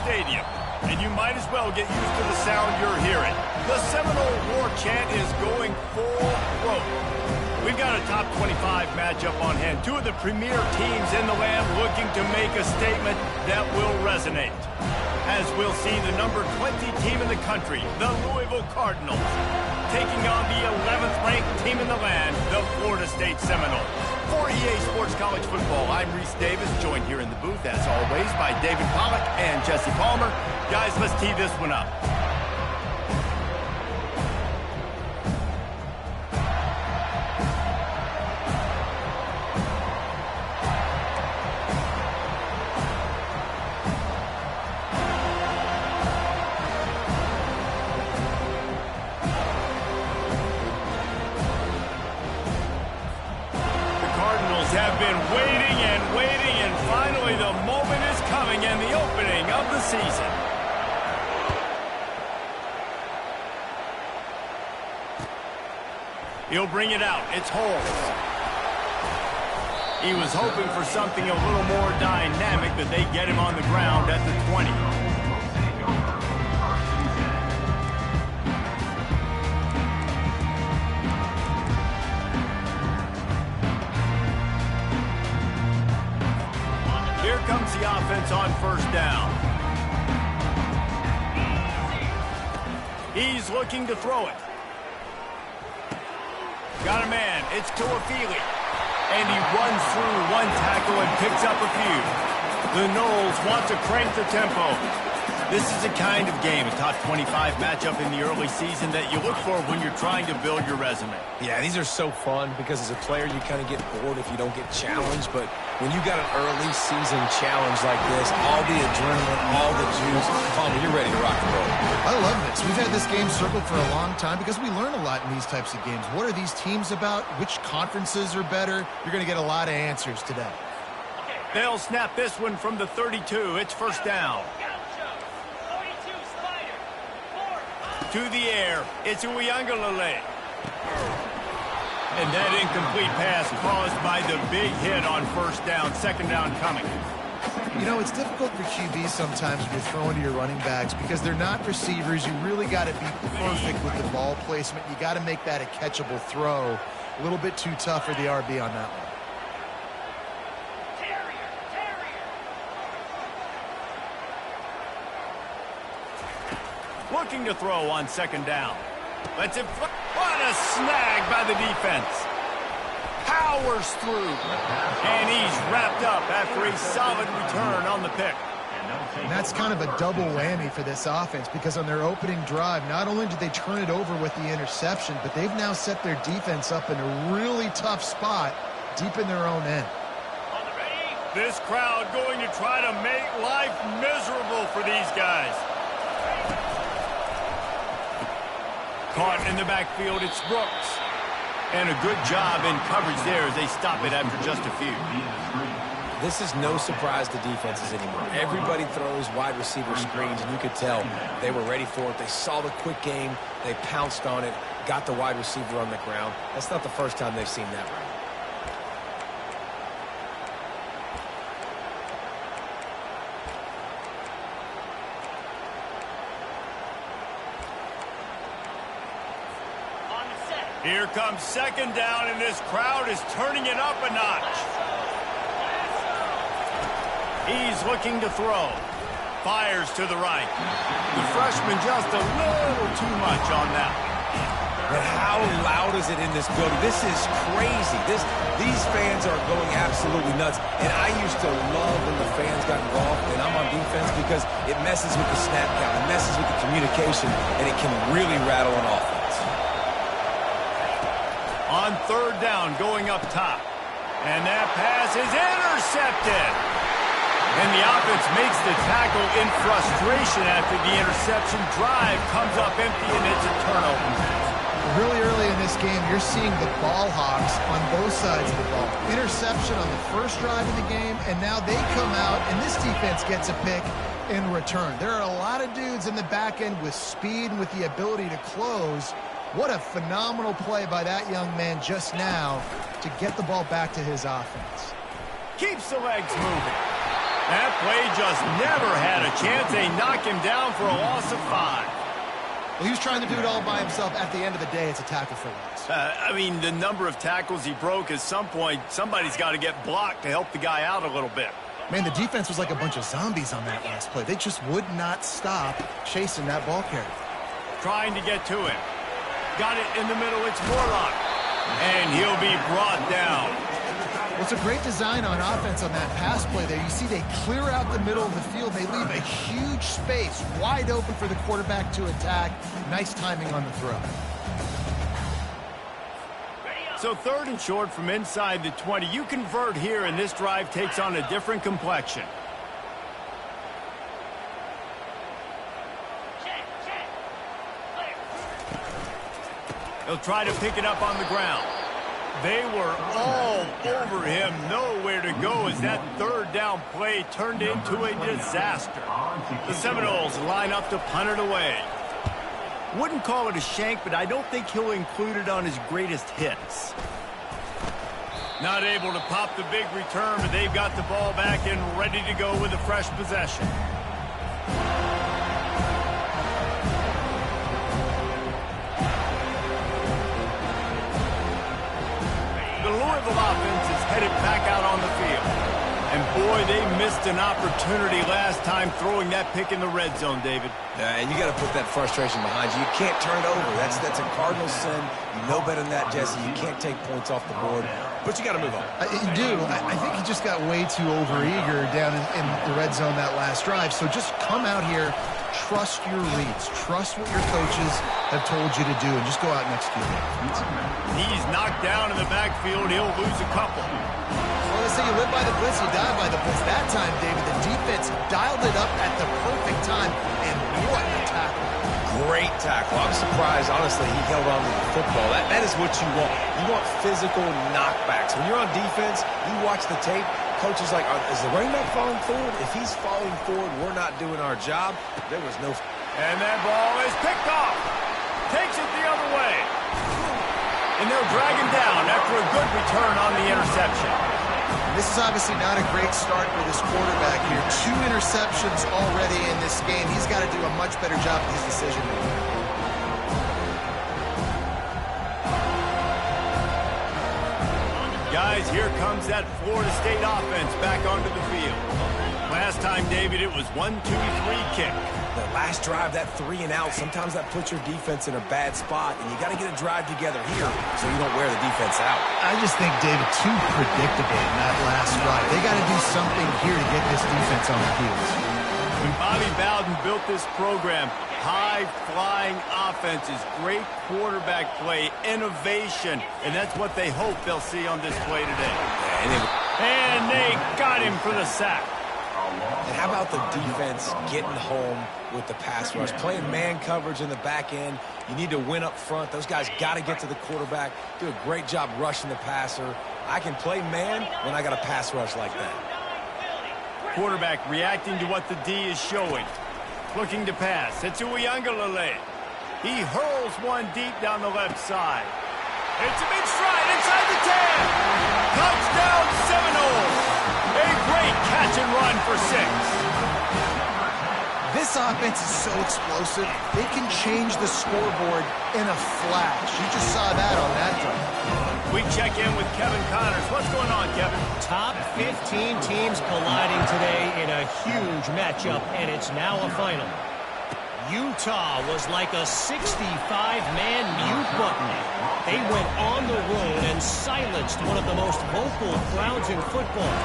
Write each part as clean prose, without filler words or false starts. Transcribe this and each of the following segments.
Stadium, and you might as well get used to the sound you're hearing. The Seminole War chant is going full throat. We've got a top 25 matchup on hand. Two of the premier teams in the land looking to make a statement that will resonate. As we'll see the number 20 team in the country, the Louisville Cardinals, taking on the 11th ranked team in the land, the Florida State Seminoles. For EA Sports College Football, I'm Reese Davis, joined here in the booth, as always, by David Pollack and Jesse Palmer. Guys, let's tee this one up. Have been waiting and waiting, and finally the moment is coming, and the opening of the season. He'll bring it out. It's Holmes. He was hoping for something a little more dynamic, but they get him on the ground at the 20. Here comes the offense on first down. He's looking to throw it. Got a man. It's Tuafili. And he runs through one tackle and picks up a few. The Noles want to crank the tempo. This is the kind of game, a top 25 matchup in the early season, that you look for when you're trying to build your resume. Yeah, these are so fun because as a player, you kind of get bored if you don't get challenged. But when you got an early season challenge like this, all the adrenaline, all the juice, Palmer, you're ready to rock and roll. I love this. We've had this game circled for a long time because we learn a lot in these types of games. What are these teams about? Which conferences are better? You're going to get a lot of answers today. They'll snap this one from the 32. It's first down. To the air, it's Uiagalelei. And that incomplete pass caused by the big hit on first down. Second down coming. You know, it's difficult for QBs sometimes when you're throwing to your running backs because they're not receivers. You really got to be perfect with the ball placement. You got to make that a catchable throw. A little bit too tough for the RB on that one. Looking to throw on second down. Let's it. What a snag by the defense. Powers through. And he's wrapped up after a solid return on the pick. And that's kind of a double whammy for this offense because on their opening drive, not only did they turn it over with the interception, but they've now set their defense up in a really tough spot deep in their own end. This crowd going to try to make life miserable for these guys. Caught in the backfield, it's Brooks. And a good job in coverage there as they stop it after just a few. This is no surprise to defenses anymore. Everybody throws wide receiver screens, and you could tell they were ready for it. They saw the quick game. They pounced on it, got the wide receiver on the ground. That's not the first time they've seen that run. Here comes second down, and this crowd is turning it up a notch. He's looking to throw. Fires to the right. The freshman just a little too much on that one. And how loud is it in this building? This is crazy. These fans are going absolutely nuts. And I used to love when the fans got involved, and I'm on defense because it messes with the snap count, it messes with the communication, and it can really rattle an offense. On third down, going up top. And that pass is intercepted. And the offense makes the tackle in frustration after the interception. Drive comes up empty, and it's a turnover. Really early in this game, you're seeing the ball hawks on both sides of the ball. Interception on the first drive of the game, and now they come out, and this defense gets a pick in return. There are a lot of dudes in the back end with speed and with the ability to close. What a phenomenal play by that young man just now to get the ball back to his offense. Keeps the legs moving. That play just never had a chance. They knock him down for a loss of 5. Well, he was trying to do it all by himself. At the end of the day, it's a tackle for loss. I mean, the number of tackles he broke, at some point, somebody's got to get blocked to help the guy out a little bit. Man, the defense was like a bunch of zombies on that last play. They just would not stop chasing that ball carrier. Trying to get to him. Got it in the middle. It's Morlock. And he'll be brought down. Well, it's a great design on offense on that pass play there. You see they clear out the middle of the field. They leave a huge space wide open for the quarterback to attack. Nice timing on the throw. So third and short from inside the 20. You convert here, and this drive takes on a different complexion. He'll try to pick it up on the ground. They were all over him, nowhere to go as that third down play turned into a disaster. The Seminoles line up to punt it away. Wouldn't call it a shank, but I don't think he'll include it on his greatest hits. Not able to pop the big return, but they've got the ball back and ready to go with a fresh possession. The Louisville offense is headed back out on the field. And boy, they missed an opportunity last time throwing that pick in the red zone, David. And you got to put that frustration behind you. You can't turn it over. That's a cardinal sin. You know better than that, Jesse. You can't take points off the board. But you got to move on. You do. I think he just got way too overeager down in the red zone that last drive. So just come out here, trust your reads, trust what your coaches have told you to do, and just go out and execute it. He's knocked down in the backfield. He'll lose a couple. Well, they say you live by the blitz, you die by the blitz. That time, David, the defense dialed it up at the perfect time, and what a tackle. Great tackle. I'm surprised, honestly, he held on to the football. That is what you want. You want physical knockbacks. When you're on defense, you watch the tape, coach is like, is the running back falling forward? If he's falling forward, we're not doing our job. There was no... And that ball is picked off. Takes it the other way. And they'll drag him down after a good return on the interception. This is obviously not a great start for this quarterback here. 2 interceptions already in this game. He's got to do a much better job with his decision making. Guys, here comes that Florida State offense back onto the field. Last time, David, it was 1-2-3 kick. The last drive, that 3 and out, sometimes that puts your defense in a bad spot, and you got to get a drive together here so you don't wear the defense out. I just think, David, too predictable in that last drive. They got to do something here to get this defense on the heels. When Bobby Bowden built this program, high-flying offenses, great quarterback play, innovation, and that's what they hope they'll see on display today. And they got him for the sack. And how about the defense getting home with the pass rush? Playing man coverage in the back end. You need to win up front. Those guys got to get to the quarterback. Do a great job rushing the passer. I can play man when I got a pass rush like that. Quarterback reacting to what the D is showing. Looking to pass. It's Uiagalelei. He hurls one deep down the left side. It's a mid-stride inside the 10. Touchdown Seminoles. A great catch and run for 6. This offense is so explosive, they can change the scoreboard in a flash. You just saw that on that drive. We check in with Kevin Connors. What's going on, Kevin? Top 15 teams colliding today in a huge matchup, and it's now a final. Utah was like a 65-man mute button. They went on the road and silenced one of the most vocal crowds in football.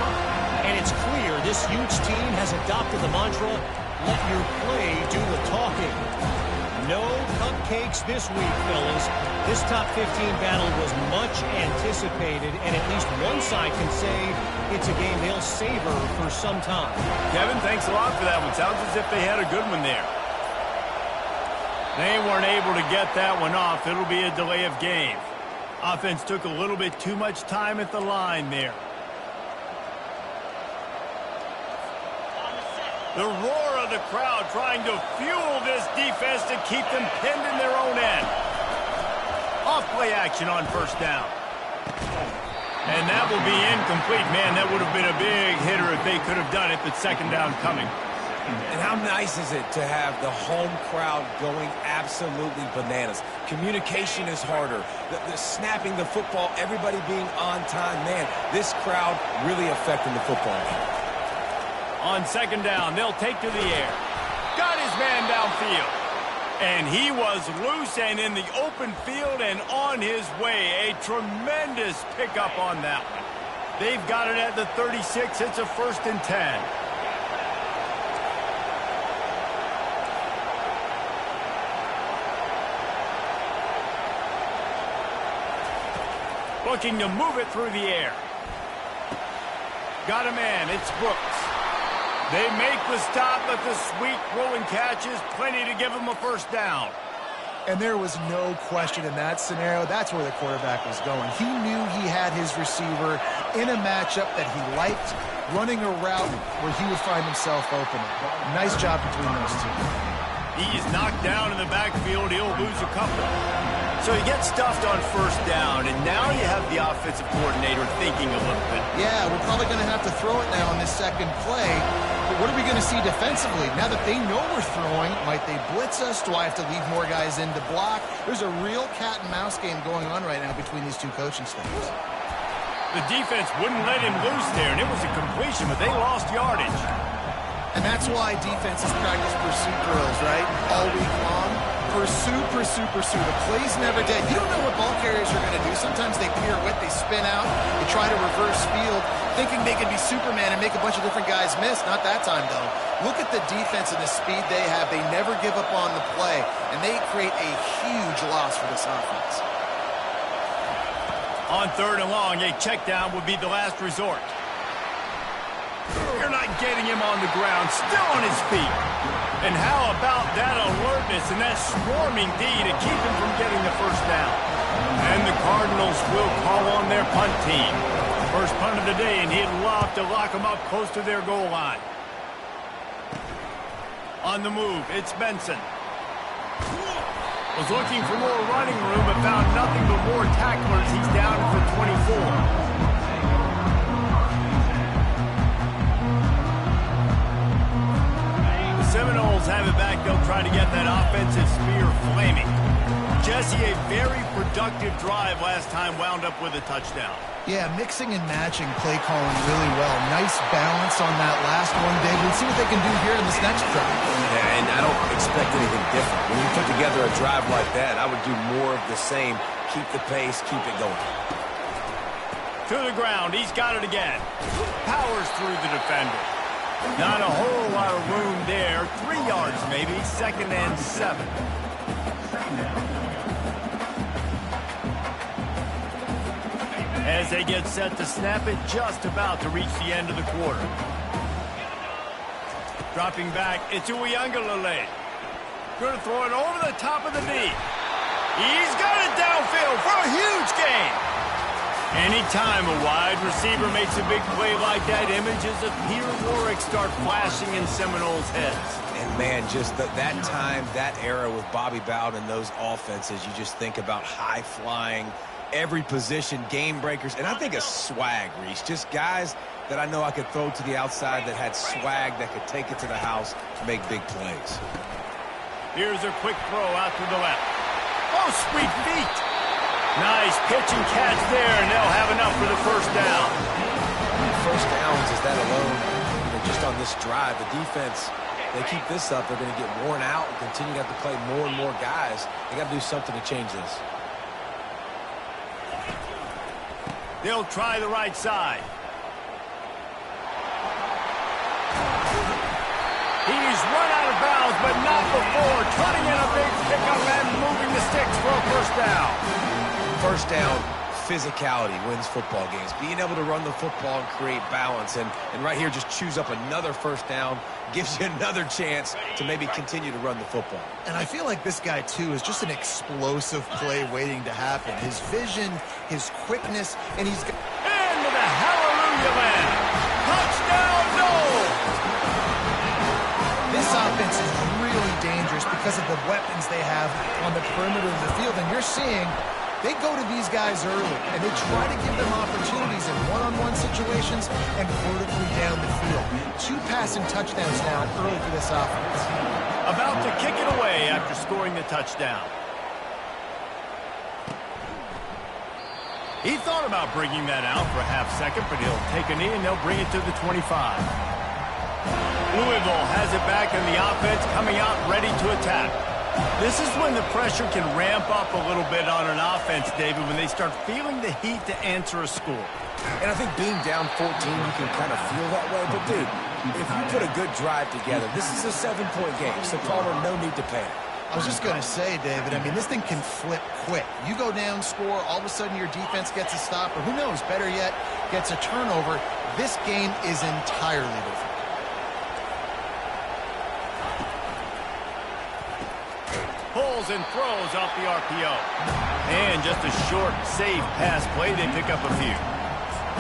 And it's clear this huge team has adopted the mantra, let your play do the talking. No cupcakes this week, fellas. This top 15 battle was much anticipated, and at least one side can say it's a game they'll savor for some time. Kevin, thanks a lot for that one. Sounds as if they had a good one there. They weren't able to get that one off. It'll be a delay of game. Offense took a little bit too much time at the line there. The roar of the crowd trying to fuel this defense to keep them pinned in their own end. Off play action on first down. And that will be incomplete. Man, that would have been a big hitter if they could have done it, but second down coming. And how nice is it to have the home crowd going absolutely bananas? Communication is harder. The snapping the football, everybody being on time. Man, this crowd really affecting the football game. On second down, they'll take to the air. Got his man downfield. And he was loose and in the open field and on his way. A tremendous pickup on that one. They've got it at the 36. It's a 1st and 10. Looking to move it through the air. Got a man. It's Brooks. They make the stop, but the sweet rolling catch is plenty to give them a first down. And there was no question in that scenario. That's where the quarterback was going. He knew he had his receiver in a matchup that he liked, running a route where he would find himself open. Nice job between those two. He's knocked down in the backfield. He'll lose a couple. So he gets stuffed on first down, and now you have the offensive coordinator thinking a little bit. Yeah, we're probably going to have to throw it now on this second play. But what are we going to see defensively? Now that they know we're throwing, might they blitz us? Do I have to leave more guys in to block? There's a real cat and mouse game going on right now between these two coaching staffs. The defense wouldn't let him loose there, and it was a completion, but they lost yardage. And that's why defenses practice pursuit drills, right? All week long. Pursue, pursue, pursue. The play's never dead. You don't know what ball carriers are going to do. Sometimes they pirouette, they spin out, they try to reverse field, thinking they can be Superman and make a bunch of different guys miss. Not that time, though. Look at the defense and the speed they have. They never give up on the play, and they create a huge loss for this offense. On 3rd and long, a check down would be the last resort. You're not getting him on the ground, still on his feet. And how about that alertness and that swarming D to keep him from getting the first down? And the Cardinals will call on their punt team. First punt of the day, and he'd love to lock them up close to their goal line. On the move, it's Benson. Was looking for more running room, but found nothing but more tacklers. He's down for 24. Seminoles have it back. They'll try to get that offensive spear flaming. Jesse, a very productive drive last time, wound up with a touchdown. Yeah, mixing and matching play calling really well. Nice balance on that last one, Dave. Let's see what they can do here in this next drive. Yeah, and I don't expect anything different. When you put together a drive like that, I would do more of the same. Keep the pace, keep it going. To the ground. He's got it again. Powers through the defender. Not a whole lot of room there. 3 yards maybe. 2nd and 7. As they get set to snap it, just about to reach the end of the quarter. Dropping back, it's Uiagalelei. Going to throw it over the top of the knee. He's got it downfield for a huge gain. Anytime a wide receiver makes a big play like that, images of Peter Warrick start flashing in Seminoles' heads. And, man, just that time, that era with Bobby Bowden and those offenses, you just think about high-flying, every position, game breakers, and I think of swag, Reese. Just guys that I know I could throw to the outside that had swag that could take it to the house to make big plays. Here's a quick throw out to the left. Oh, sweet feet. Nice pitch and catch there, and they'll have enough for the first down. First downs is that alone. Just on this drive, the defense they keep this up, they're going to get worn out and continue to have to play more and more guys. They got to do something to change this. They'll try the right side. He's run out of bounds, but not before turning in a big pickup and moving the sticks for a first down. First down, physicality wins football games. Being able to run the football and create balance. And right here, just choose up another first down, gives you another chance to maybe continue to run the football. And I feel like this guy, too, is just an explosive play waiting to happen. His vision, his quickness, and he's... Into the hallelujah land. Touchdown, Knowles! This offense is really dangerous because of the weapons they have on the perimeter of the field. And you're seeing they go to these guys early, and they try to give them opportunities in one-on-one situations and vertically down the field. 2 passing touchdowns now early for this offense. About to kick it away after scoring the touchdown. He thought about bringing that out for a half second, but he'll take a knee and they'll bring it to the 25. Louisville has it back in the offense, coming out ready to attack. This is when the pressure can ramp up a little bit on an offense, David, when they start feeling the heat to answer a score. And I think being down 14, you can kind of feel that way. But, dude, if you put a good drive together, this is a 7-point game, so Palmer, no need to panic. I was just going to say, David, I mean, this thing can flip quick. You go down, score, all of a sudden your defense gets a stop, or who knows, better yet, gets a turnover. This game is entirely different. Pulls and throws off the RPO. And just a short, safe pass play, they pick up a few.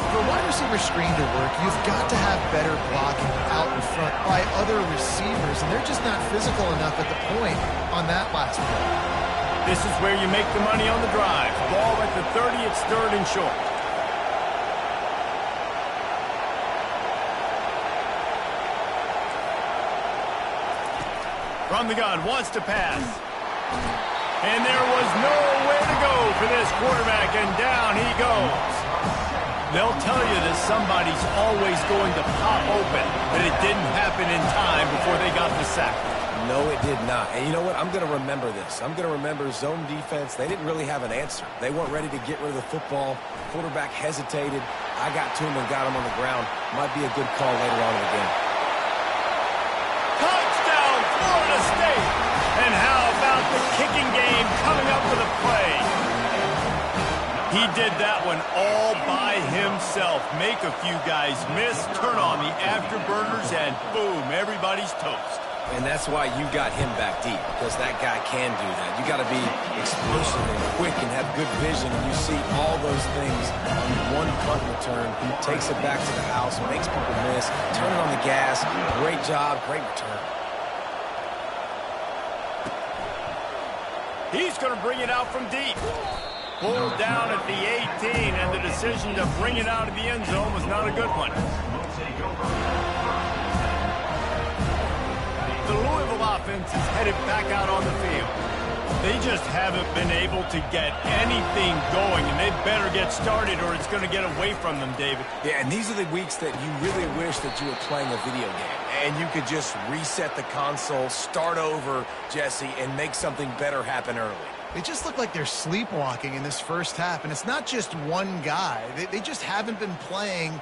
For a wide receiver screen to work, you've got to have better blocking out in front by other receivers, and they're just not physical enough at the point on that last play. This is where you make the money on the drive. Ball at the 30, it's 3rd and short. From the gun, wants to pass. And there was nowhere to go for this quarterback, and down he goes. They'll tell you that somebody's always going to pop open, but it didn't happen in time before they got the sack. No, it did not. And you know what? I'm going to remember this. I'm going to remember zone defense. They didn't really have an answer. They weren't ready to get rid of the football. Quarterback hesitated. I got to him and got him on the ground. Might be a good call later on in the game. Touchdown, Florida State! And how about the kicking game coming up with a play? He did that one all by himself. Make a few guys miss, turn on the afterburners, and boom, everybody's toast. And that's why you got him back deep, because that guy can do that. You got to be explosive and quick and have good vision, and you see all those things on one punt return. Takes it back to the house, makes people miss, turn it on the gas. Great job, great return. He's going to bring it out from deep. Pulled down at the 18, and the decision to bring it out of the end zone was not a good one. The Louisville offense is headed back out on the field. They just haven't been able to get anything going, and they better get started or it's going to get away from them, David. Yeah, and these are the weeks that you really wish that you were playing a video game, and you could just reset the console, start over, Jesse, and make something better happen early. They just look like they're sleepwalking in this first half, and it's not just one guy. They just haven't been playing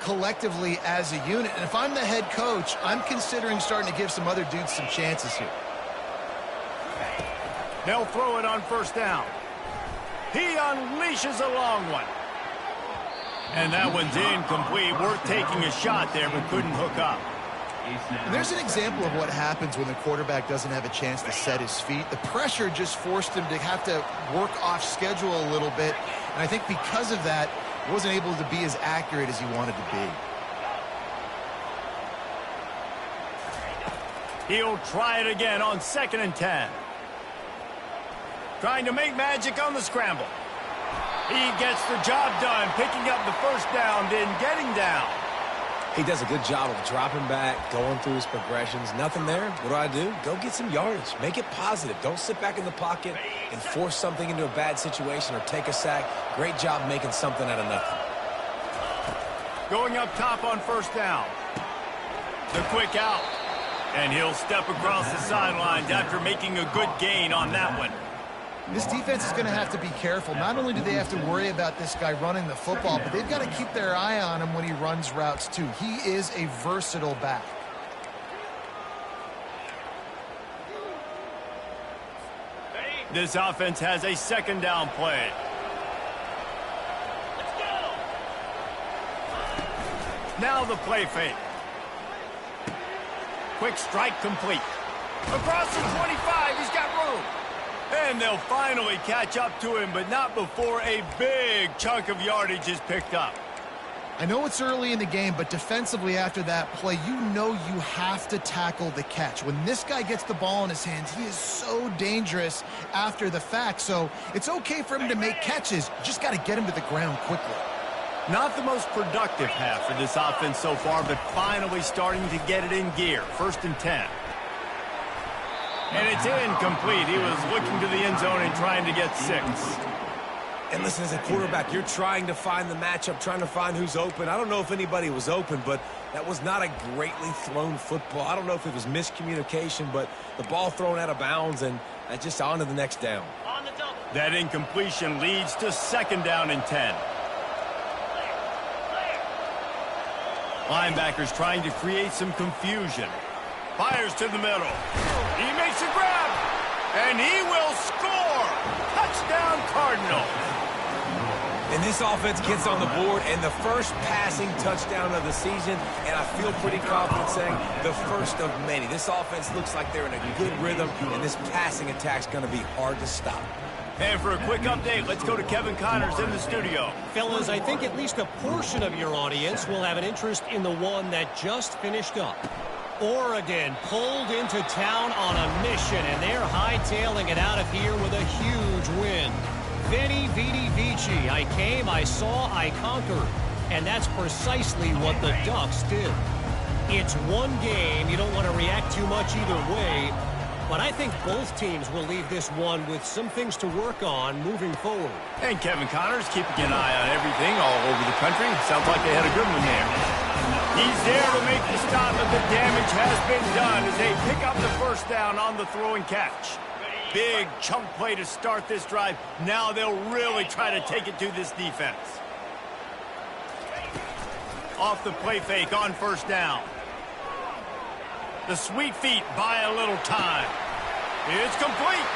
collectively as a unit. And if I'm the head coach, I'm considering starting to give some other dudes some chances here. They'll throw it on first down. He unleashes a long one. And that one's incomplete. Worth taking a shot there, but couldn't hook up. And there's an example of what happens when the quarterback doesn't have a chance to set his feet. The pressure just forced him to have to work off schedule a little bit. And I think because of that, he wasn't able to be as accurate as he wanted to be. He'll try it again on 2nd and 10. Trying to make magic on the scramble. He gets the job done, picking up the first down, then getting down. He does a good job of dropping back, going through his progressions. Nothing there. What do? Go get some yardage. Make it positive. Don't sit back in the pocket and force something into a bad situation or take a sack. Great job making something out of nothing. Going up top on first down. The quick out. And he'll step across the sidelines after making a good gain on that one. This defense is going to have to be careful. Not only do they have to worry about this guy running the football, but they've got to keep their eye on him when he runs routes too. He is a versatile back. This offense has a second down play. Let's go. Now the play fake. Quick strike complete. Across the 25, he's got room. And they'll finally catch up to him, but not before a big chunk of yardage is picked up. I know it's early in the game, but defensively after that play, you know you have to tackle the catch. When this guy gets the ball in his hands, he is so dangerous after the fact. So it's okay for him to make catches. You just got to get him to the ground quickly. Not the most productive half for this offense so far, but finally starting to get it in gear. 1st and 10. And it's incomplete. He was looking to the end zone and trying to get 6. And listen, as a quarterback, you're trying to find the matchup, trying to find who's open. I don't know if anybody was open, but that was not a greatly thrown football. I don't know if it was miscommunication, but the ball thrown out of bounds and just on to the next down. That incompletion leads to 2nd down and 10. Linebackers trying to create some confusion. Fires to the middle. He makes a grab, and he will score. Touchdown, Cardinal. And this offense gets on the board, and the first passing touchdown of the season, and I feel pretty confident saying the first of many. This offense looks like they're in a good rhythm, and this passing attack's going to be hard to stop. And for a quick update, let's go to Kevin Connors in the studio. Fellas, I think at least a portion of your audience will have an interest in the one that just finished up. Oregon pulled into town on a mission, and they're hightailing it out of here with a huge win. Veni, Vidi, Vici. I came, I saw, I conquered. And that's precisely what the Ducks did. It's one game. You don't want to react too much either way. But I think both teams will leave this one with some things to work on moving forward. And Kevin Connors keeping an eye on everything all over the country. Sounds like they had a good one there. He's there to make the stop, but the damage has been done as they pick up the 1st down on the throw and catch. Big chunk play to start this drive. Now they'll really try to take it to this defense. Off the play fake on 1st down. The sweet feet buy a little time. It's complete.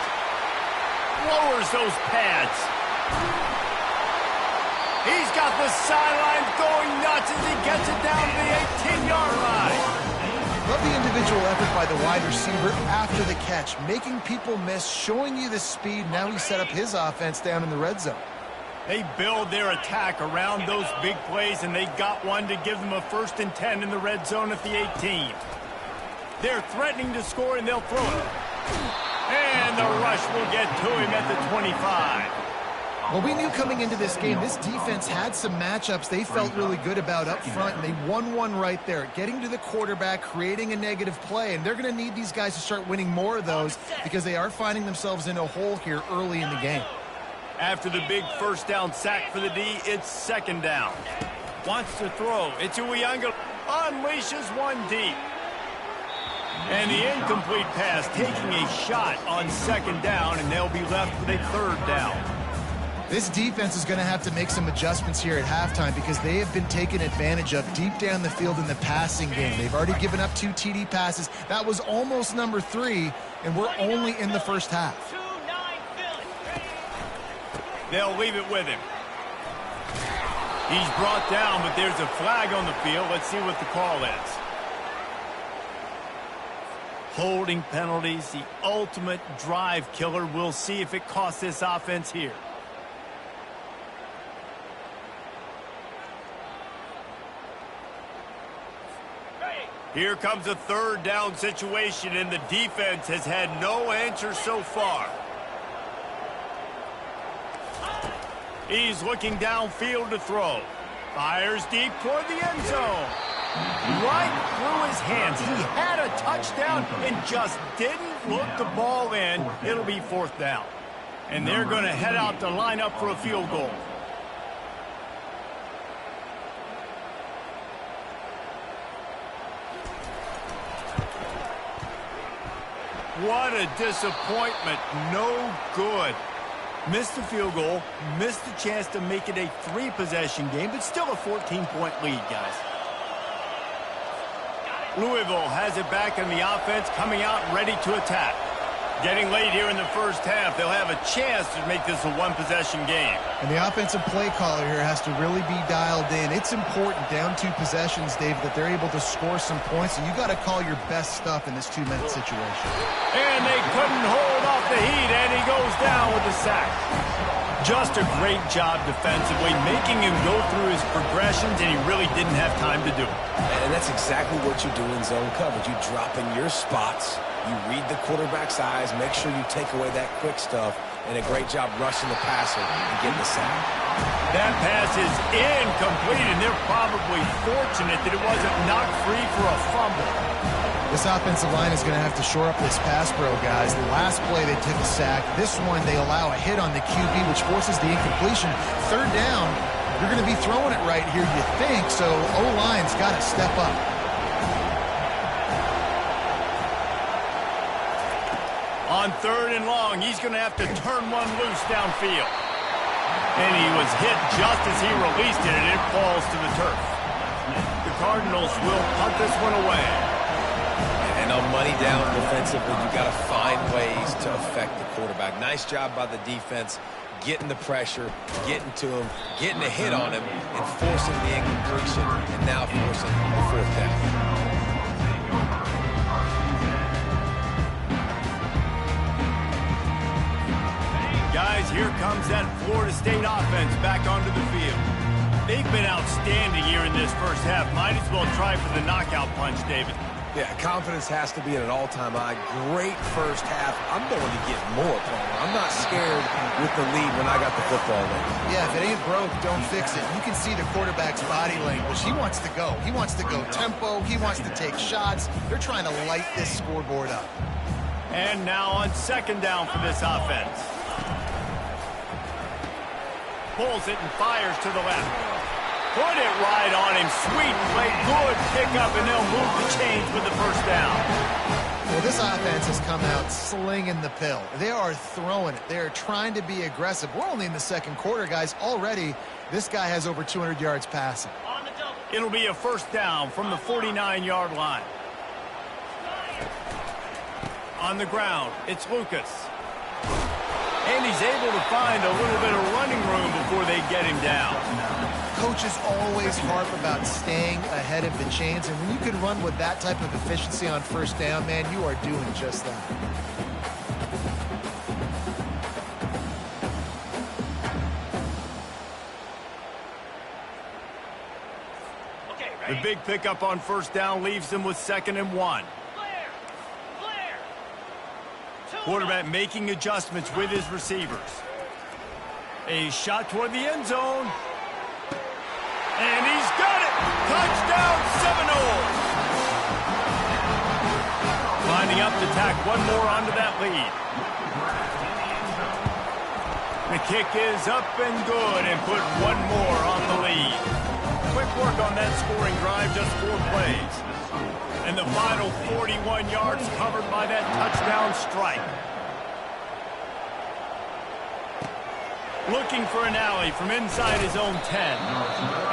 Lowers those pads. He's got the sidelines going nuts as he gets it down to the 18-yard line. Love the individual effort by the wide receiver after the catch, making people miss, showing you the speed. Now he set up his offense down in the red zone. They build their attack around those big plays, and they got one to give them a 1st and 10 in the red zone at the 18. They're threatening to score, and they'll throw it. And the rush will get to him at the 25. Well, we knew coming into this game, this defense had some matchups they felt really good about up front, and they won one right there, getting to the quarterback, creating a negative play, and they're going to need these guys to start winning more of those because they are finding themselves in a hole here early in the game. After the big 1st down sack for the D, it's 2nd down. Wants to throw. It's Uyanga. Unleashes one deep. And the incomplete pass taking a shot on 2nd down, and they'll be left with a 3rd down. This defense is going to have to make some adjustments here at halftime because they have been taken advantage of deep down the field in the passing game. They've already given up 2 TD passes. That was almost number 3, and we're only in the 1st half. They'll leave it with him. He's brought down, but there's a flag on the field. Let's see what the call is. Holding penalties, the ultimate drive killer. We'll see if it costs this offense here. Here comes a 3rd down situation, and the defense has had no answer so far. He's looking downfield to throw. Fires deep toward the end zone. Right through his hands. He had a touchdown and just didn't look the ball in. It'll be 4th down. And they're going to head out to line up for a field goal. What a disappointment. No good. Missed the field goal, missed the chance to make it a 3-possession game, but still a 14-point lead, guys. Louisville has it back in the offense, coming out ready to attack. Getting late here in the first half, they'll have a chance to make this a 1-possession game. And the offensive play caller here has to really be dialed in. It's important, down 2 possessions, Dave, that they're able to score some points, and you got to call your best stuff in this 2-minute situation. And they couldn't hold off the heat, and he goes down with a sack. Just a great job defensively, making him go through his progressions, and he really didn't have time to do it. And that's exactly what you do in zone coverage. You drop in your spots, you read the quarterback's eyes, make sure you take away that quick stuff, and a great job rushing the passer and getting the sack. That pass is incomplete, and they're probably fortunate that it wasn't knocked free for a fumble. This offensive line is going to have to shore up this pass pro, guys. The last play they took a sack. This one they allow a hit on the QB, which forces the incompletion. 3rd down, you're going to be throwing it right here, you think, so O-line's got to step up. On 3rd and long, he's going to have to turn one loose downfield. And he was hit just as he released it, and it falls to the turf. The Cardinals will punt this one away. And on money down defensively, you've got to find ways to affect the quarterback. Nice job by the defense, getting the pressure, getting to him, getting a hit on him, and forcing the incompletion, and now forcing the 4th down. Guys, here comes that Florida State offense back onto the field. They've been outstanding here in this first half. Might as well try for the knockout punch, David. Yeah, confidence has to be at an all-time high. Great first half. I'm going to get more, Palmer. I'm not scared with the lead when I got the football in. Yeah, if it ain't broke, don't fix it. You can see the quarterback's body language. He wants to go. He wants to go tempo. He wants to take shots. They're trying to light this scoreboard up. And now on 2nd down for this offense. Pulls it and fires to the left. Put it right on him. Sweet play. Good pickup, and they'll move the chains with the 1st down. Well, this offense has come out slinging the pill. They are throwing it. They are trying to be aggressive. We're only in the 2nd quarter, guys. Already, this guy has over 200 yards passing. It'll be a 1st down from the 49-yard line. On the ground, it's Lucas. And he's able to find a little bit of running room before they get him down. Coaches always harp about staying ahead of the chains, and when you can run with that type of efficiency on 1st down, man, you are doing just that. The big pickup on 1st down leaves them with 2nd and 1. Quarterback making adjustments with his receivers. A shot toward the end zone. And he's got it! Touchdown Seminoles! Lining up to tack one more onto that lead. The kick is up and good and put one more on the lead. Quick work on that scoring drive, just 4 plays. And the final 41 yards covered by that touchdown strike. Looking for an alley from inside his own 10.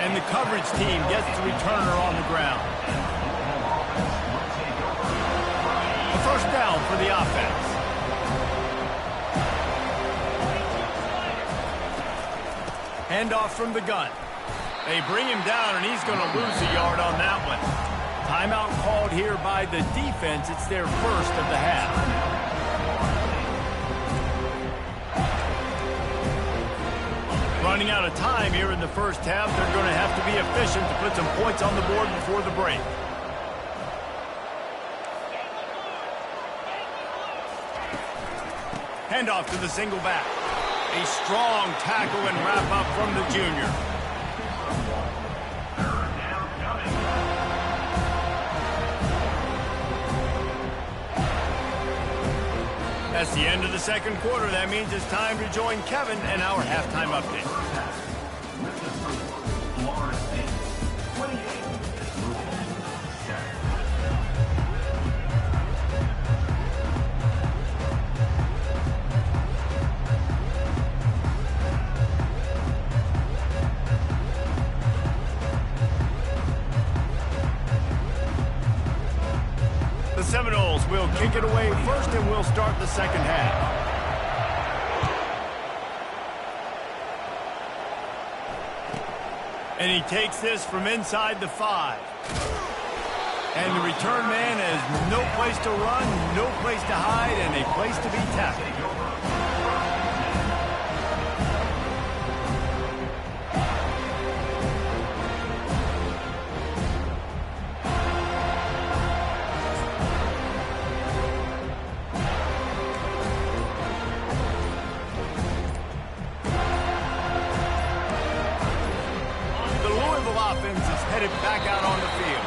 And the coverage team gets the returner on the ground. A 1st down for the offense. Handoff from the gun. They bring him down, and he's going to lose a yard on that one. Timeout called here by the defense. It's their 1st of the half. Running out of time here in the first half. They're going to have to be efficient to put some points on the board before the break. Handoff to the single back. A strong tackle and wrap up from the junior. That's the end of the 2nd quarter. That means it's time to join Kevin and our halftime update. kick it away first, and we'll start the second half. And he takes this from inside the 5. And the return man has no place to run, no place to hide, and a place to be tackled. Headed back out on the field.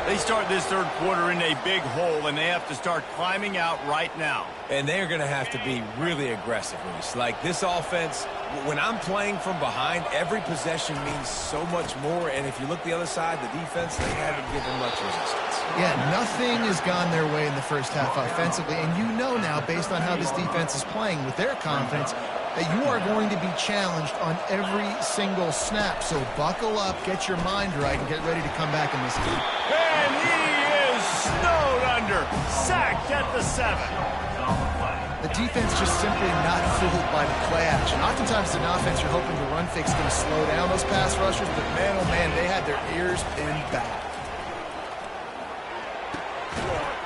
They start this third quarter in a big hole, and they have to start climbing out right now. And they're going to have to be really aggressive, Reese. Like this offense, when I'm playing from behind, every possession means so much more. And if you look the other side, the defense, they haven't given much resistance. Yeah, nothing has gone their way in the first half offensively. And you know now, based on how this defense is playing with their confidence, that you are going to be challenged on every single snap. So buckle up, get your mind right, and get ready to come back in this game. And he is snowed under, sacked at the 7. The defense just simply not fooled by the play action. Oftentimes in offense, you're hoping the run fix is going to slow down those pass rushers, but man, oh man, they had their ears pinned back.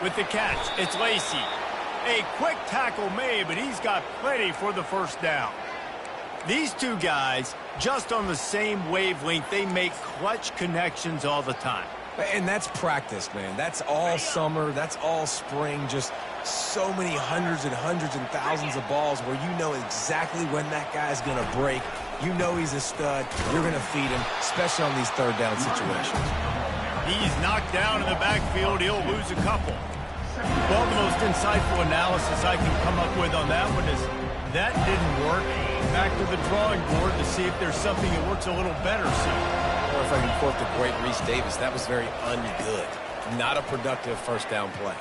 With the catch, it's Lacey. A quick tackle made, but he's got plenty for the first down. These two guys, just on the same wavelength, they make clutch connections all the time. And that's practice, man. That's all summer. That's all spring. Just so many hundreds and thousands of balls where you know exactly when that guy's going to break. You know he's a stud. You're going to feed him, especially on these third down situations. He's knocked down in the backfield. He'll lose a couple. Well, the most insightful analysis I can come up with on that one is that didn't work. Back to the drawing board to see if there's something that works a little better. Or if I can quote the great Reese Davis, that was very ungood. Not a productive first down play.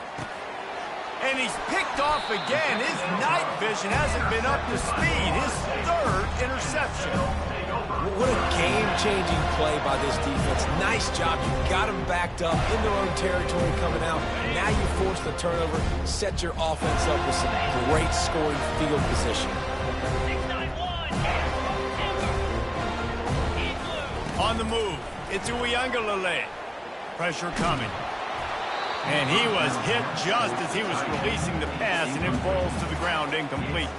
And he's picked off again. His night vision hasn't been up to speed. His third interception. What a game-changing play by this defense. Nice job. You got them backed up in their own territory coming out. Now you force the turnover, set your offense up with some great scoring field position. On the move, it's Ncaa. Pressure coming. And he was hit just as he was releasing the pass, and it falls to the ground incomplete.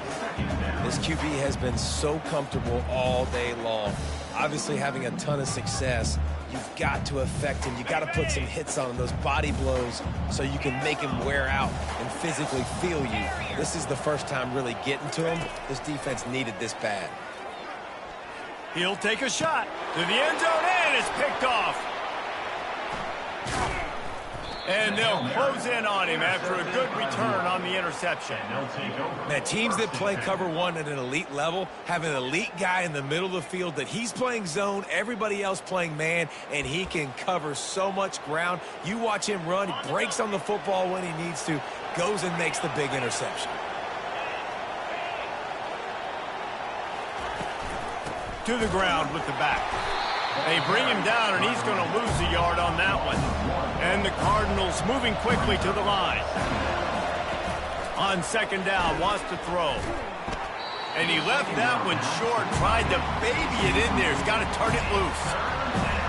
This QB has been so comfortable all day long. Obviously having a ton of success. You've got to affect him. You've got to put some hits on him, those body blows, so you can make him wear out and physically feel you. This is the first time really getting to him. This defense needed this bad. He'll take a shot to the end zone, and it's picked off. And they'll close in on him after a good return on the interception. Man, teams that play cover one at an elite level have an elite guy in the middle of the field that he's playing zone, everybody else playing man, and he can cover so much ground. You watch him run, he breaks on the football when he needs to, goes and makes the big interception. To the ground with the back. They bring him down, and he's going to lose a yard on that one. And the Cardinals moving quickly to the line. On second down, wants to throw. And he left that one short, tried to baby it in there. He's got to turn it loose.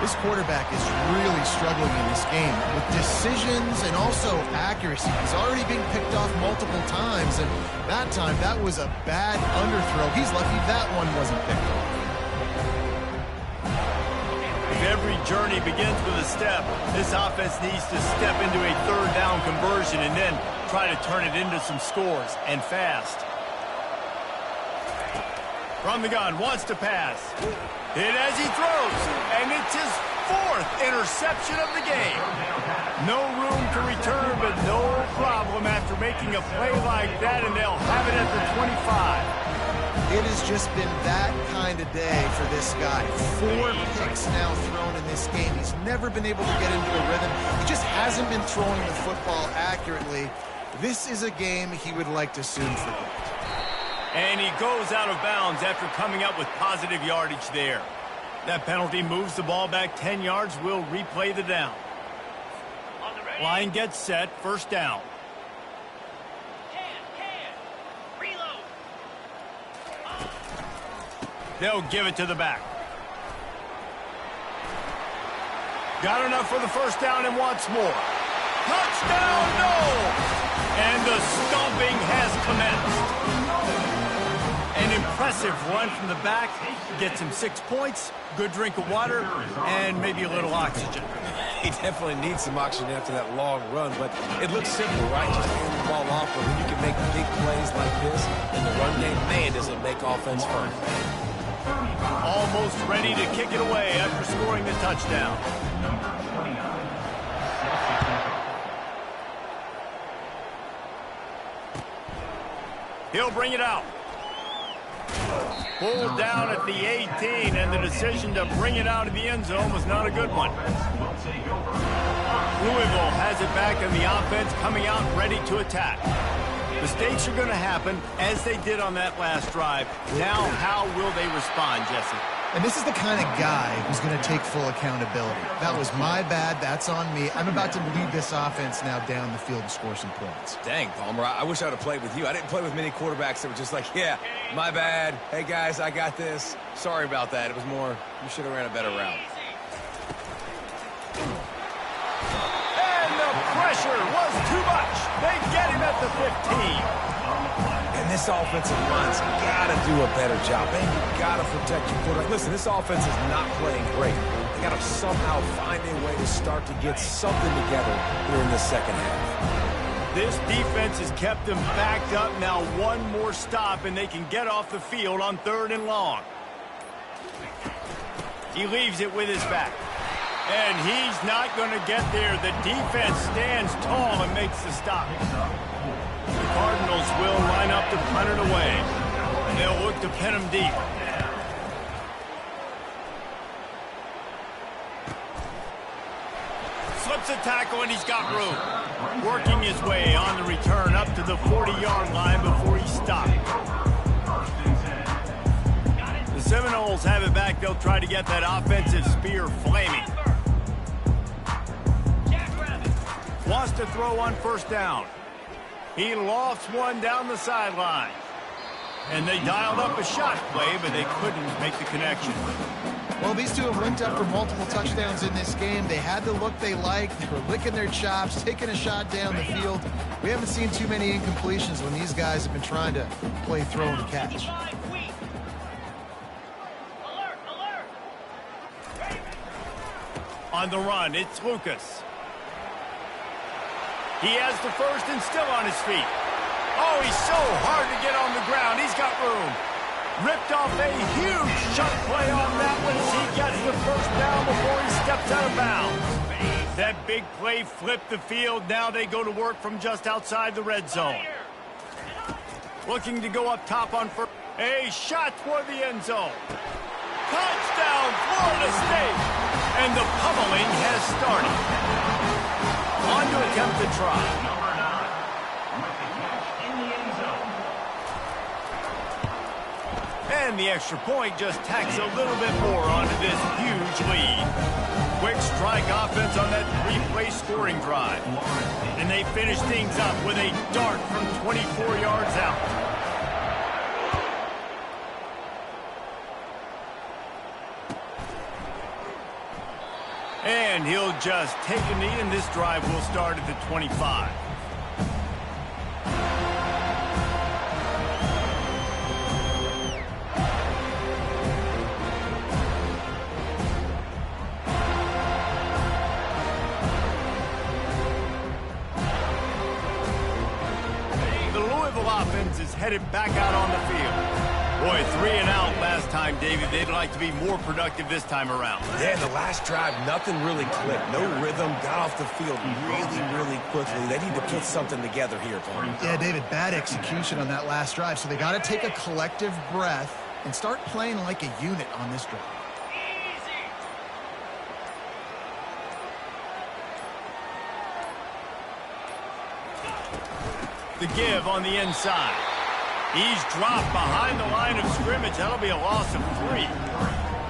This quarterback is really struggling in this game with decisions and also accuracy. He's already been picked off multiple times, and that time that was a bad underthrow. He's lucky that one wasn't picked off. Every journey begins with a step. This offense needs to step into a third down conversion and then try to turn it into some scores, and fast. From the gun, wants to pass. Hit as he throws, and it's his fourth interception of the game. No room to return, but no problem after making a play like that, and they'll have it at the 25. It has just been that kind of day for this guy. 4 picks now thrown in this game. He's never been able to get into a rhythm. He just hasn't been throwing the football accurately. This is a game he would like to soon forget. And he goes out of bounds after coming up with positive yardage there. That penalty moves the ball back 10 yards. We'll replay the down. Line gets set, first down. They'll give it to the back. Got enough for the first down and wants more. Touchdown, no! And the stomping has commenced. An impressive run from the back. Gets him 6 points, good drink of water, and maybe a little oxygen. He definitely needs some oxygen after that long run, but it looks simple, right? Just hand the ball off, but when you can make big plays like this in the run game, man, does it make offense fun. Almost ready to kick it away after scoring the touchdown. He'll bring it out. Pulled down at the 18, and the decision to bring it out of the end zone was not a good one. Louisville has it back in the offense, coming out ready to attack. Mistakes are going to happen, as they did on that last drive. Now, how will they respond, Jesse? And this is the kind of guy who's going to take full accountability. That was my bad. That's on me. I'm about to lead this offense now down the field and score some points. Dang, Palmer, I wish I would have played with you. I didn't play with many quarterbacks that were just like, yeah, my bad. Hey, guys, I got this. Sorry about that. It was more, you should have ran a better route. And the pressure was too much. They get him at the 15. And this offensive line's got to do a better job. Man, you got to protect your quarterback. Listen, this offense is not playing great. They got to somehow find a way to start to get something together here in the second half. This defense has kept them backed up. Now one more stop, and they can get off the field on 3rd and long. He leaves it with his back. And he's not going to get there. The defense stands tall and makes the stop. The Cardinals will line up to punt it away. They'll look to pin him deep. Slips a tackle, and he's got room. Working his way on the return up to the 40-yard line before he stopped. The Seminoles have it back. They'll try to get that offensive spear flaming. Wants to throw on 1st down. He lofts one down the sideline. And they dialed up a shot play, but they couldn't make the connection. Well, these two have linked up for multiple touchdowns in this game. They had the look they liked. They were licking their chops, taking a shot down the field. We haven't seen too many incompletions when these guys have been trying to play throw and catch. On the run, it's Lucas. He has the first and still on his feet. Oh, he's so hard to get on the ground. He's got room. Ripped off a huge chunk play on that one as he gets the first down before he steps out of bounds. That big play flipped the field. Now they go to work from just outside the red zone. Looking to go up top on first. A shot toward the end zone. Touchdown, Florida State. And the pummeling has started. On to attempt the try. And the extra point just tacks a little bit more onto this huge lead. Quick strike offense on that 3-play scoring drive. And they finish things up with a dart from 24 yards out. And he'll just take a knee, and this drive will start at the 25. The Louisville offense is headed back out on the field. Boy, 3 and out last time, David. They'd like to be more productive this time around. Yeah, the last drive, nothing really clicked. No rhythm, got off the field really quickly. They need to put something together here, Paul. Yeah, David, bad execution on that last drive. So they got to take a collective breath and start playing like a unit on this drive. The give on the inside. He's dropped behind the line of scrimmage. That'll be a loss of 3.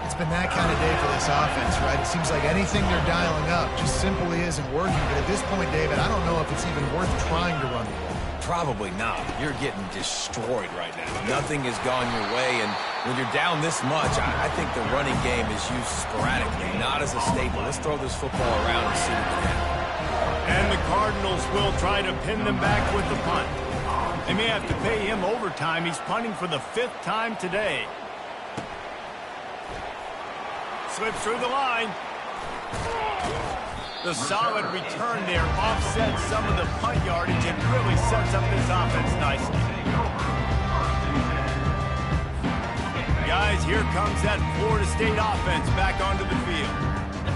It's been that kind of day for this offense, right? It seems like anything they're dialing up just simply isn't working. But at this point, David, I don't know if it's even worth trying to run the ball. Probably not. You're getting destroyed right now. Nothing has gone your way, and when you're down this much, I think the running game is used sporadically, not as a staple. Let's throw this football around and see what can happen. And the Cardinals will try to pin them back with the punt. They may have to pay him overtime. He's punting for the 5th time today. Slips through the line. The solid return there offsets some of the punt yardage and really sets up this offense nicely. Guys, here comes that Florida State offense back onto the field.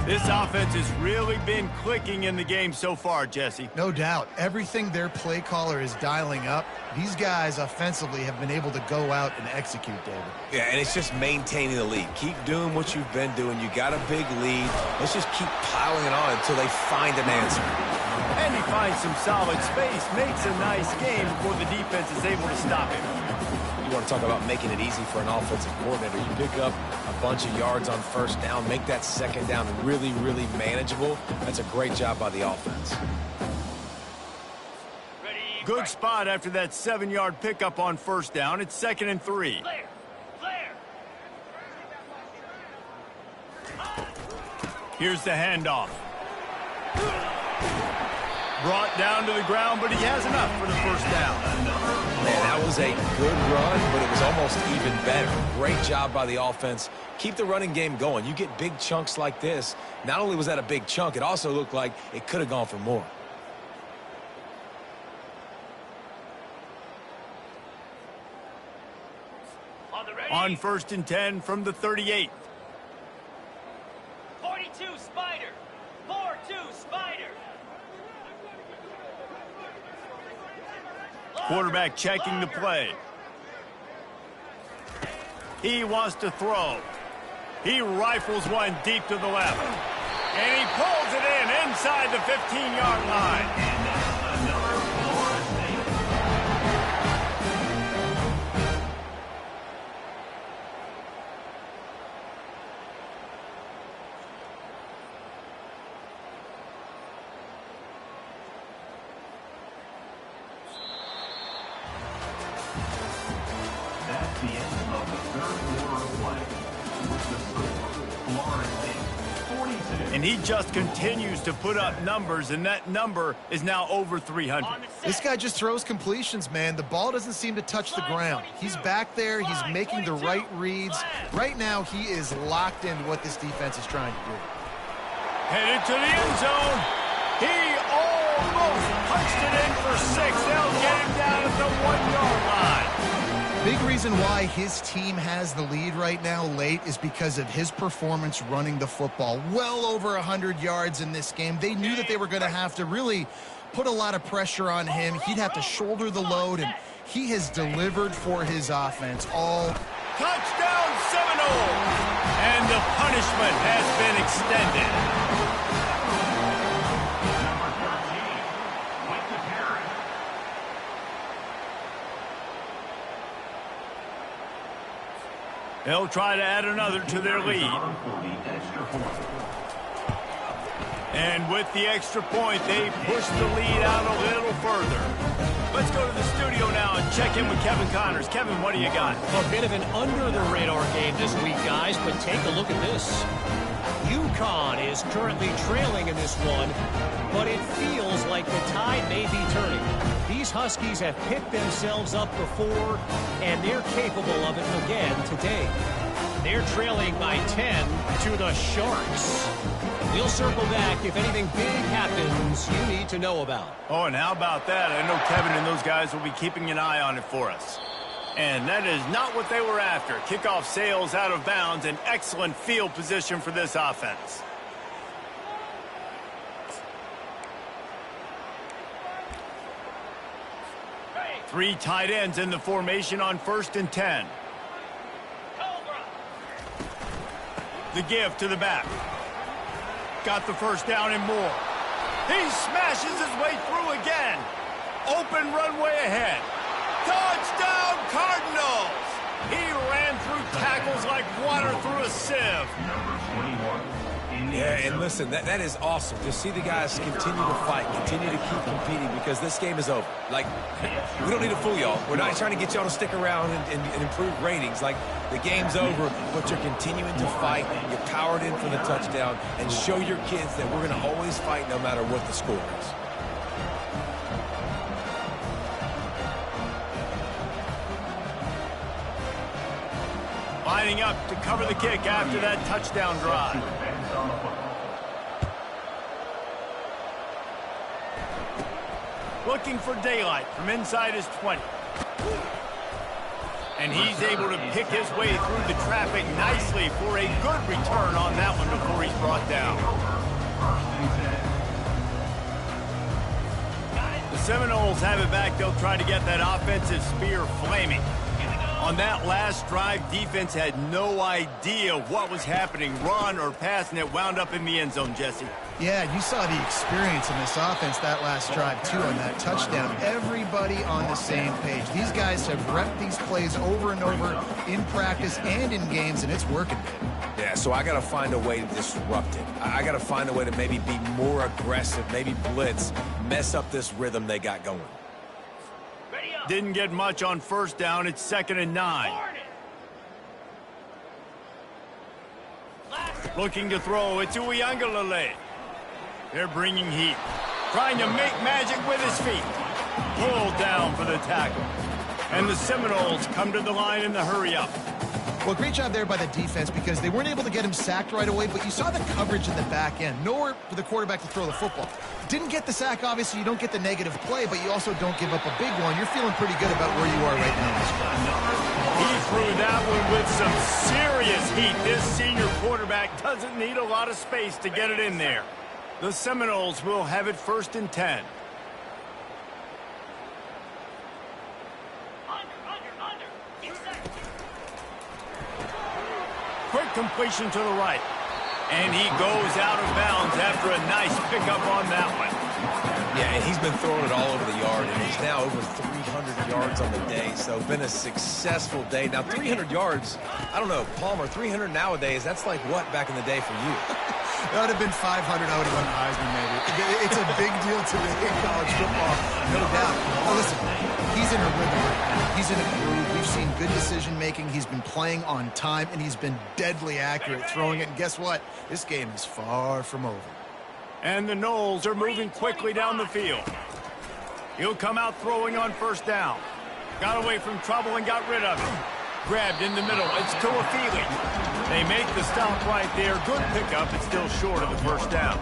This offense has really been clicking in the game so far, Jesse. No doubt. Everything their play caller is dialing up, these guys offensively have been able to go out and execute, David. Yeah, and it's just maintaining the lead. Keep doing what you've been doing. You got a big lead. Let's just keep piling it on until they find an answer. And he finds some solid space, makes a nice game before the defense is able to stop him. You want to talk about making it easy for an offensive coordinator. You pick up a bunch of yards on first down, make that second down really, really manageable. That's a great job by the offense. Good spot after that 7-yard pickup on first down. It's 2nd and 3. Here's the handoff. Brought down to the ground, but he has enough for the first down. Man, that was a good run, but it was almost even better. Great job by the offense. Keep the running game going. You get big chunks like this. Not only was that a big chunk, it also looked like it could have gone for more. On 1st and 10 from the 38. 42 Spider. 4-2 Spider. Quarterback checking the play. He wants to throw. He rifles one deep to the left. And he pulls it in inside the 15-yard line. And he just continues to put up numbers, and that number is now over 300. This guy just throws completions, man. The ball doesn't seem to touch the ground. He's back there. He's making the right reads. Right now, he is locked into what this defense is trying to do. Headed to the end zone. He almost punched it in for 6. They'll get him down at the 1-yard line. Big reason why his team has the lead right now late is because of his performance running the football. Well over 100 yards in this game. They knew that they were going to have to really put a lot of pressure on him. He'd have to shoulder the load, and he has delivered for his offense all. Touchdown Seminoles! And the punishment has been extended. They'll try to add another to their lead. And with the extra point, they push the lead out a little further. Let's go to the studio now and check in with Kevin Connors. Kevin, what do you got? A bit of an under-the-radar game this week, guys, but take a look at this. UConn is currently trailing in this one, but it feels like the tide may be turning. These Huskies have picked themselves up before, and they're capable of it again today. They're trailing by 10 to the Sharks. We'll circle back if anything big happens you need to know about. Oh, and how about that? I know Kevin and those guys will be keeping an eye on it for us. And that is not what they were after. Kickoff sails out of bounds, an excellent field position for this offense. Three tight ends in the formation on 1st and 10. The give to the back. Got the first down and more. He smashes his way through again. Open runway ahead. Touchdown Cardinals! He ran through tackles like water through a sieve. Yeah, and listen, that is awesome to see the guys continue to fight, continue to keep competing, because this game is over. Like, we don't need to fool y'all. We're not trying to get y'all to stick around and improve ratings. Like, the game's over, but you're continuing to fight. You're powered in for the touchdown, and show your kids that we're going to always fight no matter what the score is. Lining up to cover the kick after that touchdown drive. Looking for daylight from inside his 20. And he's able to pick his way through the traffic nicely for a good return on that one before he's brought down. The Seminoles have it back. They'll try to get that offensive spear flaming. On that last drive, defense had no idea what was happening, run or pass, and it wound up in the end zone, Jesse. Yeah, you saw the experience in this offense that last drive, too, on that touchdown. Everybody on the same page. These guys have repped these plays over and over in practice and in games, and it's working, man. Yeah, so I got to find a way to disrupt it. I got to find a way to maybe be more aggressive, maybe blitz, mess up this rhythm they got going. Didn't get much on first down. It's 2nd and 9. Looking to throw. It's Uiagalelei. They're bringing heat. Trying to make magic with his feet. Pulled down for the tackle. And the Seminoles come to the line in the hurry-up. Well, great job there by the defense, because they weren't able to get him sacked right away, but you saw the coverage in the back end. Nowhere for the quarterback to throw the football. Didn't get the sack, obviously. You don't get the negative play, but you also don't give up a big one. You're feeling pretty good about where you are right now. He threw that one with some serious heat. This senior quarterback doesn't need a lot of space to get it in there. The Seminoles will have it 1st and 10. Quick completion to the right. And he goes out of bounds after a nice pickup on that one. Yeah, and he's been throwing it all over the yard, and he's now over 300 yards on the day, so been a successful day. Now, 300 yards, I don't know, Palmer, 300 nowadays, that's like what back in the day for you? That would have been 500. I would have won Heisman, maybe. It's a big deal today in college football, no doubt. Now, listen, he's in a rhythm right now. He's in a groove. We've seen good decision-making. He's been playing on time, and he's been deadly accurate throwing it. And guess what? This game is far from over. And the Noles are moving quickly down the field. He'll come out throwing on first down. Got away from trouble and got rid of it. Grabbed in the middle. It's Toafili. They make the stop right there. Good pickup. It's still short of the first down.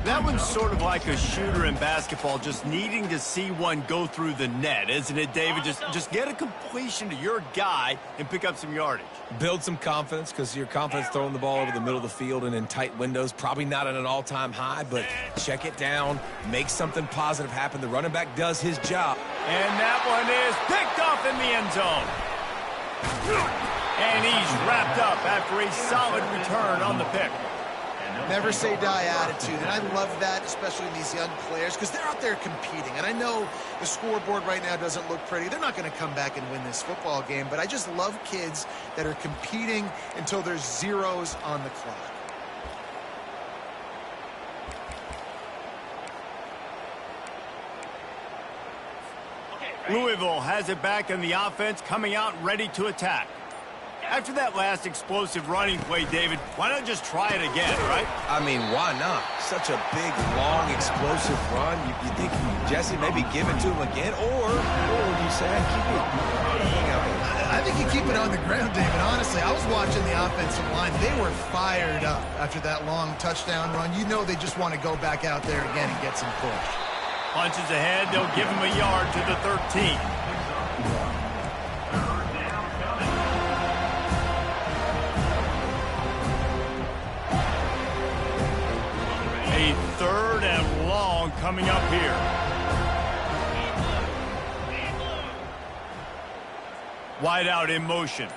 That one's sort of like a shooter in basketball, just needing to see one go through the net, isn't it, David? Just get a completion to your guy and pick up some yardage. Build some confidence, because your confidence throwing the ball over the middle of the field and in tight windows, probably not at an all-time high, but check it down, make something positive happen. The running back does his job. And that one is picked off in the end zone. And he's wrapped up after a solid return on the pick. Never say die attitude, and I love that, especially in these young players, because they're out there competing. And I know the scoreboard right now doesn't look pretty. They're not going to come back and win this football game, but I just love kids that are competing until there's zeros on the clock. Louisville has it back in the offense, coming out ready to attack. After that last explosive running play, David, why not just try it again, right? I mean, why not? Such a big, long, explosive run. You think, Jesse, maybe give it to him again? Or would you say, keep it? I think you keep it on the ground, David. Honestly, I was watching the offensive line. They were fired up after that long touchdown run. You know they just want to go back out there again and get some push. Punches ahead. They'll give him a yard to the 13. A 3rd and long coming up here. Wide out in motion.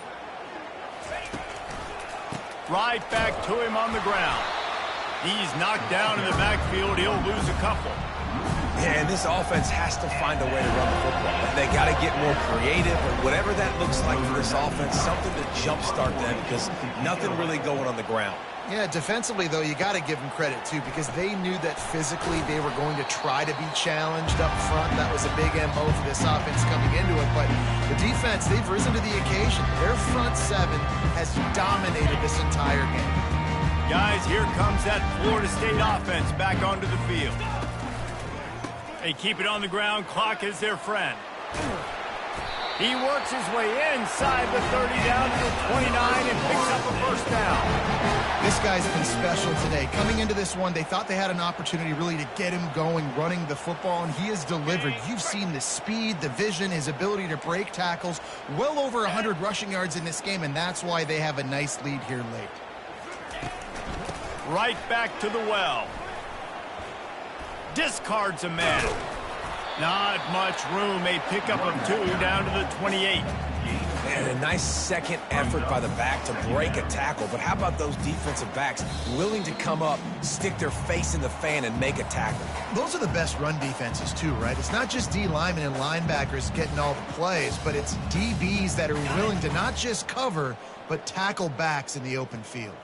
Right back to him on the ground. He's knocked down in the backfield. He'll lose a couple. Yeah, and this offense has to find a way to run the football. They got to get more creative, or whatever that looks like for this offense, something to jumpstart them, because nothing really going on the ground. Yeah, defensively, though, you got to give them credit, too, because they knew that physically they were going to try to be challenged up front. That was a big MO for this offense coming into it. But the defense, they've risen to the occasion. Their front seven has dominated this entire game. Guys, here comes that Florida State offense back onto the field. They keep it on the ground. Clock is their friend. He works his way inside the 30 down to the 29 and picks up a first down. This guy's been special today. Coming into this one, they thought they had an opportunity really to get him going, running the football, and he has delivered. You've seen the speed, the vision, his ability to break tackles. Well over 100 rushing yards in this game, and that's why they have a nice lead here late. Right back to the well. Discards a man. Not much room. A pickup of 2 down to the 28. And a nice second effort by the back to break a tackle. But how about those defensive backs willing to come up, stick their face in the fan, and make a tackle? Those are the best run defenses, too, right? It's not just D linemen and linebackers getting all the plays, but it's DBs that are willing to not just cover, but tackle backs in the open field.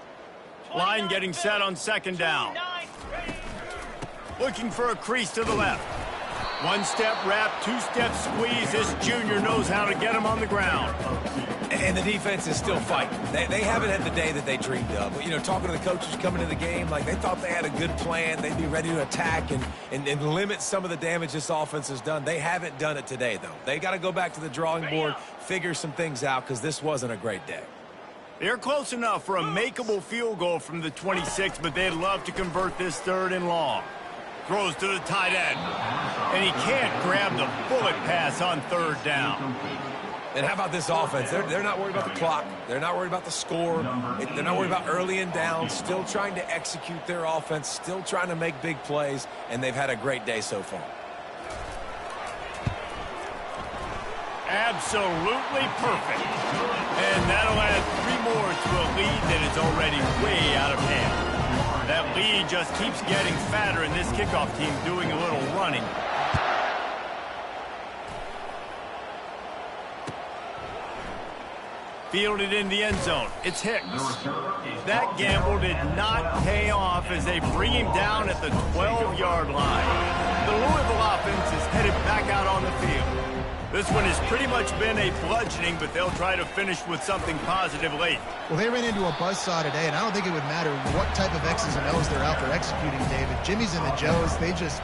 Line getting set on second down. Looking for a crease to the left. One-step wrap, two-step squeeze. This junior knows how to get him on the ground. And the defense is still fighting. They haven't had the day that they dreamed of. But, you know, talking to the coaches coming into the game, like they thought they had a good plan. They'd be ready to attack and limit some of the damage this offense has done. They haven't done it today, though. They got to go back to the drawing board, figure some things out, because this wasn't a great day. They're close enough for a makeable field goal from the 26, but they'd love to convert this 3rd and long. Throws to the tight end. And he can't grab the bullet pass on 3rd down. And how about this offense? They're not worried about the clock. They're not worried about the score. They're not worried about early and down. Still trying to execute their offense. Still trying to make big plays. And they've had a great day so far. Absolutely perfect. And that'll add 3 more to a lead that is already way out of hand. That lead just keeps getting fatter, and this kickoff team doing a little running. Fielded in the end zone. It's Hicks. That gamble did not pay off as they bring him down at the 12-yard line. The Louisville offense is headed back out on the field. This one has pretty much been a bludgeoning, but they'll try to finish with something positive late. Well, they ran into a buzzsaw today, and I don't think it would matter what type of X's and O's they're out there executing, David. Jimmy's and the Joes, they're just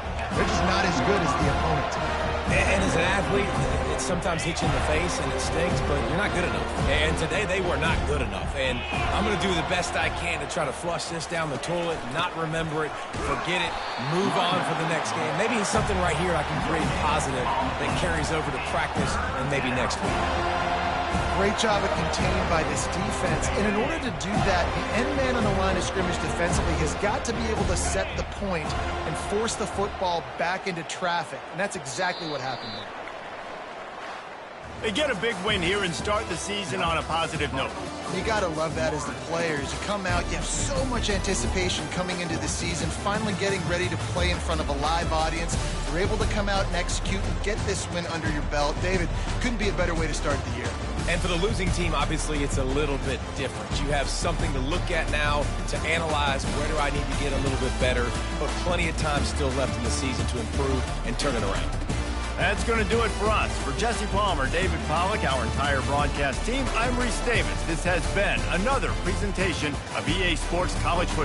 not as good as the opponent today. And as an athlete, it sometimes hits you in the face and it stings, but you're not good enough. And today they were not good enough. And I'm going to do the best I can to try to flush this down the toilet, not remember it, forget it, move on for the next game. Maybe it's something right here I can create positive that carries over to practice and maybe next week. Great job of containing by this defense. And in order to do that, the end man on the line of scrimmage defensively has got to be able to set the point and force the football back into traffic. And that's exactly what happened there. They get a big win here and start the season on a positive note. You got to love that as the players. You come out, you have so much anticipation coming into the season, finally getting ready to play in front of a live audience. You're able to come out and execute and get this win under your belt. David, couldn't be a better way to start the year. And for the losing team, obviously, it's a little bit different. You have something to look at now, to analyze where do I need to get a little bit better, but plenty of time still left in the season to improve and turn it around. That's going to do it for us. For Jesse Palmer, David Pollack, our entire broadcast team, I'm Reese Davis. This has been another presentation of EA Sports College Football.